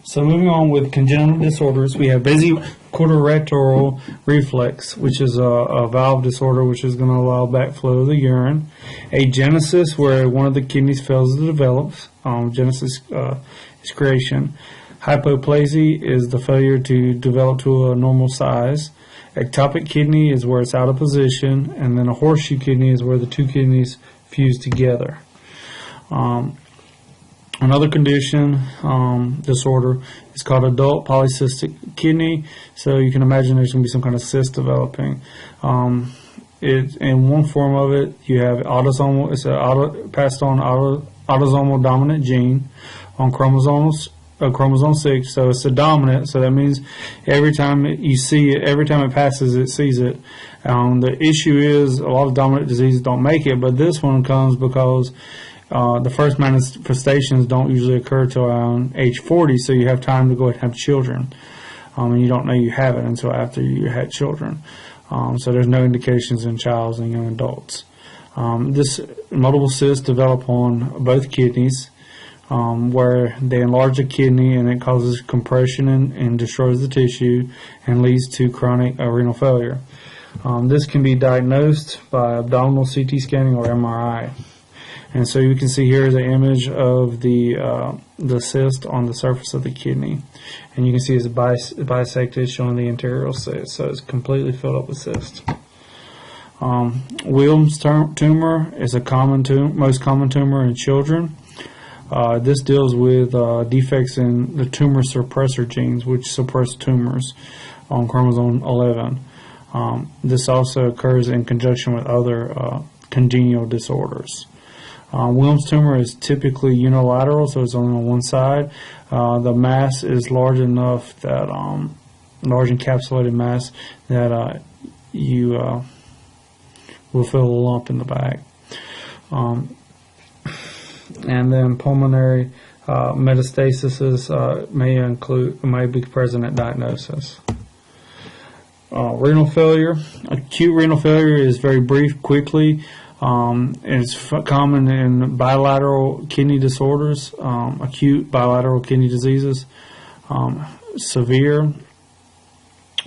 So moving on with congenital disorders, we have basiquarterrectal reflex, which is a valve disorder which is going to allow backflow of the urine. Agenesis, where one of the kidneys fails to develop. Genesis is creation. Hypoplasia is the failure to develop to a normal size. Ectopic kidney is where it's out of position, and then a horseshoe kidney is where the two kidneys fuse together. Another condition, disorder, is called adult polycystic kidney. So you can imagine there's going to be some kind of cyst developing. In one form of it, you have autosomal. It's passed on autosomal dominant gene on chromosome 6. So it's a dominant. So that means every time you see it, every time it passes, it sees it. The issue is a lot of dominant diseases don't make it, but this one comes because the first manifestations don't usually occur till around age 40, so you have time to go ahead and have children. And you don't know you have it until after you had children. So there's no indications in children and young adults. This multiple cysts develop on both kidneys, where they enlarge the kidney and it causes compression and destroys the tissue and leads to chronic renal failure. This can be diagnosed by abdominal CT scanning or MRI. And so you can see here is an image of the cyst on the surface of the kidney. And you can see it's bisected, showing the interior cyst. So it's completely filled up with cysts. Wilms tumor is a most common tumor in children. This deals with defects in the tumor suppressor genes, which suppress tumors on chromosome 11. This also occurs in conjunction with other congenital disorders. Wilms tumor is typically unilateral, so it's only on one side. The mass is large enough that, large encapsulated mass, that you will feel a lump in the back. And then pulmonary metastasis may be present at diagnosis. Renal failure. Acute renal failure is very brief, quickly. It's common in bilateral kidney disorders, acute bilateral kidney diseases. Severe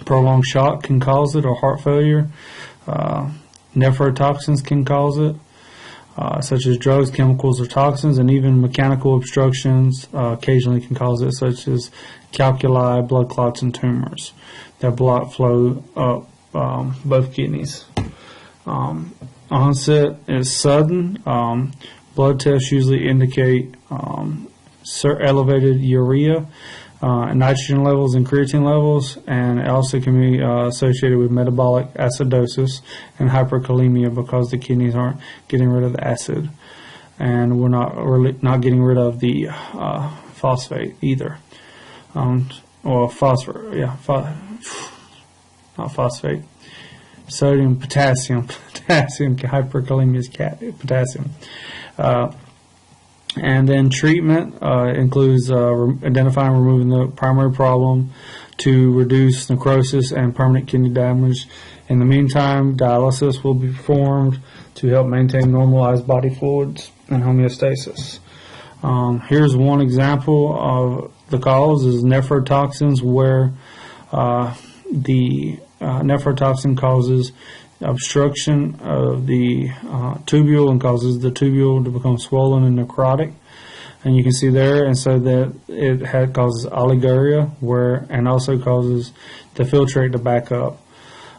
prolonged shock can cause it, or heart failure. Nephrotoxins can cause it, such as drugs, chemicals, or toxins, and even mechanical obstructions occasionally can cause it, such as calculi, blood clots, and tumors that block flow up both kidneys. Onset is sudden. Blood tests usually indicate elevated urea, nitrogen levels, and creatine levels, and it also can be associated with metabolic acidosis and hyperkalemia because the kidneys aren't getting rid of the acid, and we're not getting rid of the phosphate either. Or phosphorus, not phosphate. Sodium, potassium, hyperkalemia is potassium. And then treatment includes identifying and removing the primary problem to reduce necrosis and permanent kidney damage. In the meantime, dialysis will be performed to help maintain normalized body fluids and homeostasis. Here's one example of the cause is nephrotoxins, where the nephrotoxin causes obstruction of the tubule and causes the tubule to become swollen and necrotic, and you can see there, and so that it causes oliguria, and also causes the filtrate to back up,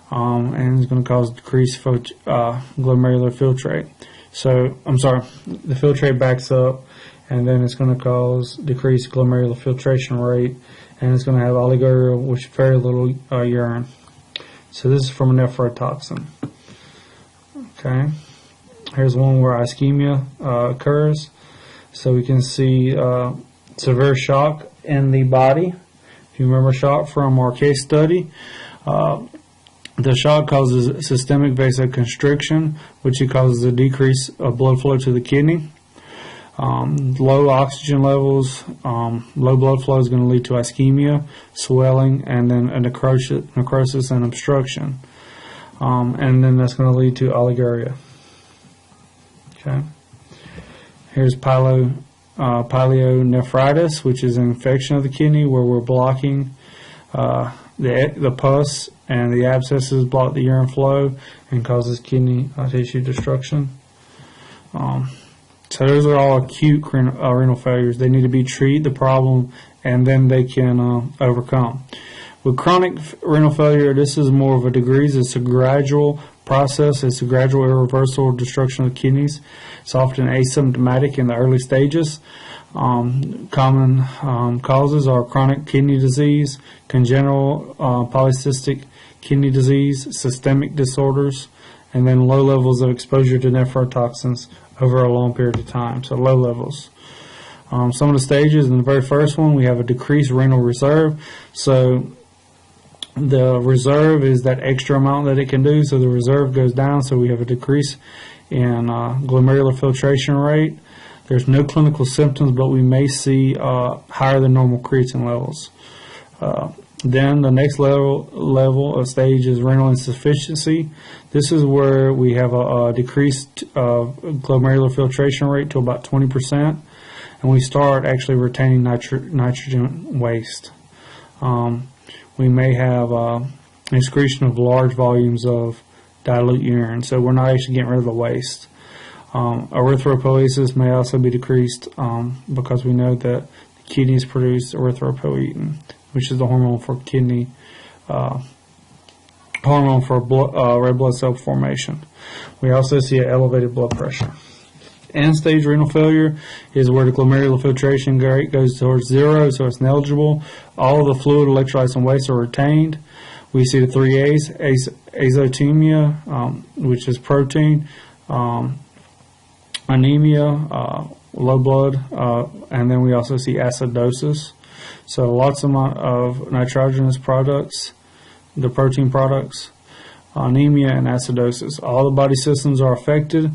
and it's going to cause decreased glomerular filtrate. So the filtrate backs up, and then it's going to cause decreased glomerular filtration rate, and it's going to have oliguria, which is very little urine. So this is from a nephrotoxin. Okay. Here's one where ischemia occurs. So we can see severe shock in the body. If you remember shock from our case study, the shock causes systemic vasoconstriction, which causes a decrease of blood flow to the kidney. Low oxygen levels, low blood flow is going to lead to ischemia, swelling, and then a necrosis and obstruction. And then that's going to lead to oliguria. Okay. Here's Polio nephritis, which is an infection of the kidney where we're blocking the pus and the abscesses block the urine flow and causes kidney tissue destruction. So those are all acute renal failures. They need to be treated, the problem, and then they can overcome. With chronic renal failure, this is more of a degrees. It's a gradual process. It's a gradual irreversible destruction of the kidneys. It's often asymptomatic in the early stages. Common causes are chronic kidney disease, congenital polycystic kidney disease, systemic disorders, and then low levels of exposure to nephrotoxins over a long period of time. So low levels. Some of the stages, in the very first one, we have a decreased renal reserve. So the reserve is that extra amount that it can do, so the reserve goes down, so we have a decrease in glomerular filtration rate. There's no clinical symptoms, but we may see higher than normal creatine levels. Then the next level of stage is renal insufficiency. This is where we have a decreased glomerular filtration rate to about 20%, and we start actually retaining nitrogen waste. We may have excretion of large volumes of dilute urine, so we're not actually getting rid of the waste. Erythropoiesis may also be decreased because we know that the kidneys produce erythropoietin, which is the hormone for kidney, hormone for red blood cell formation. We also see an elevated blood pressure. End-stage renal failure is where the glomerular filtration rate goes towards zero, so it's negligible. All of the fluid, electrolytes, and waste are retained. We see the 3 A's, azotemia, which is protein, anemia, low blood, and then we also see acidosis. So lots of nitrogenous products, the protein products, anemia, and acidosis. All the body systems are affected.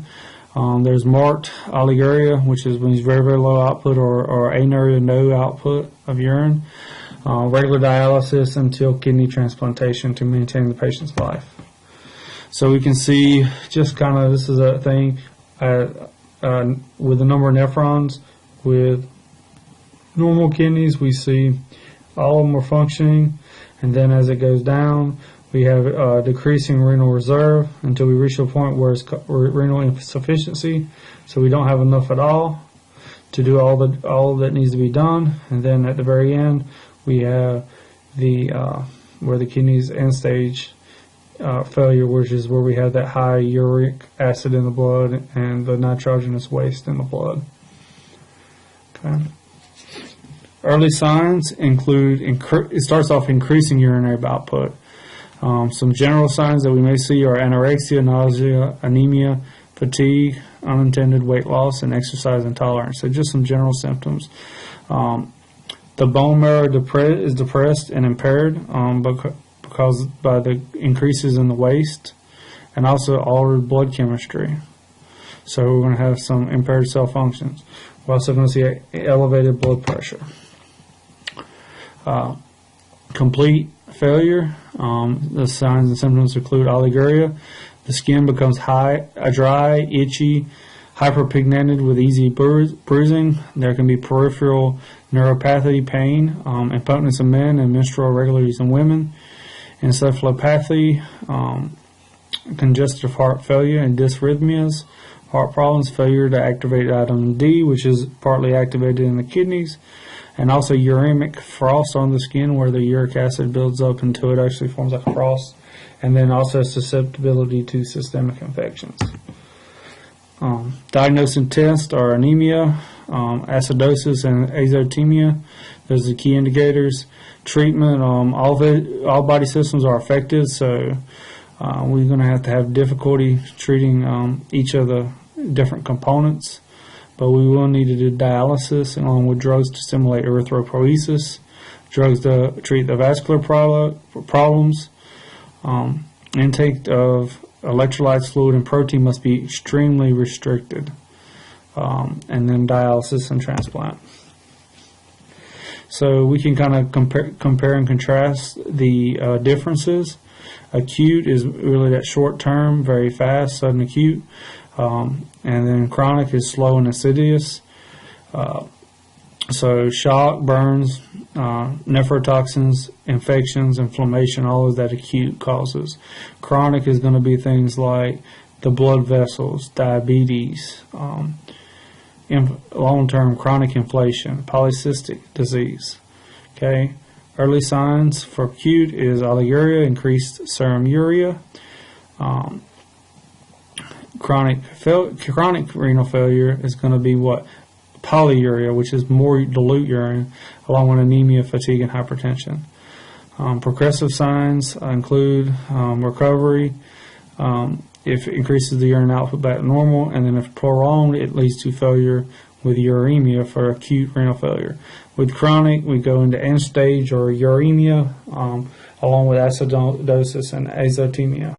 There's marked oliguria, which means very, very low output, or anuria, no output of urine. Regular dialysis until kidney transplantation to maintain the patient's life. So we can see just kind of, this is a thing with the number of nephrons. With normal kidneys, we see all of them are functioning, and then as it goes down, we have decreasing renal reserve until we reach a point where it's renal insufficiency, so we don't have enough at all to do all that needs to be done. And then at the very end, we have the where the kidneys end stage failure, which is where we have that high uric acid in the blood and the nitrogenous waste in the blood. Okay. Early signs include it starts off increasing urinary output. Some general signs that we may see are anorexia, nausea, anemia, fatigue, unintended weight loss, and exercise intolerance. So just some general symptoms. The bone marrow is depressed and impaired because by the increases in the waste, and also altered blood chemistry. So we're going to have some impaired cell functions. We're also going to see elevated blood pressure. Complete failure. The signs and symptoms include oliguria. The skin becomes dry, itchy, hyperpigmented with easy bruising. There can be peripheral neuropathy, pain, impotence in men, and menstrual irregularities in women. Encephalopathy, congestive heart failure, and dysrhythmias, heart problems, failure to activate vitamin D, which is partly activated in the kidneys, and also uremic frost on the skin where the uric acid builds up until it actually forms like a frost, and then also susceptibility to systemic infections. Diagnosing tests are anemia, acidosis, and azotemia. Those are the key indicators. Treatment, all body systems are affected, so we're going to have difficulty treating each of the different components, but we will need to do dialysis along with drugs to stimulate erythropoiesis, drugs to treat the vascular problems. Intake of electrolytes, fluid, and protein must be extremely restricted, and then dialysis and transplant. So we can kind of compare and contrast the differences. Acute is really that short term, very fast, sudden acute, and then chronic is slow and insidious. So shock, burns, nephrotoxins, infections, inflammation, all of that acute causes. Chronic is going to be things like the blood vessels, diabetes, long-term chronic inflation, polycystic disease. Okay. Early signs for acute is oliguria, increased serum urea. Chronic renal failure is going to be what? Polyuria, which is more dilute urine, along with anemia, fatigue, and hypertension. Progressive signs include recovery, if it increases the urine output back to normal, and then if prolonged, it leads to failure with uremia for acute renal failure. With chronic, we go into end stage or uremia, along with acidosis and azotemia.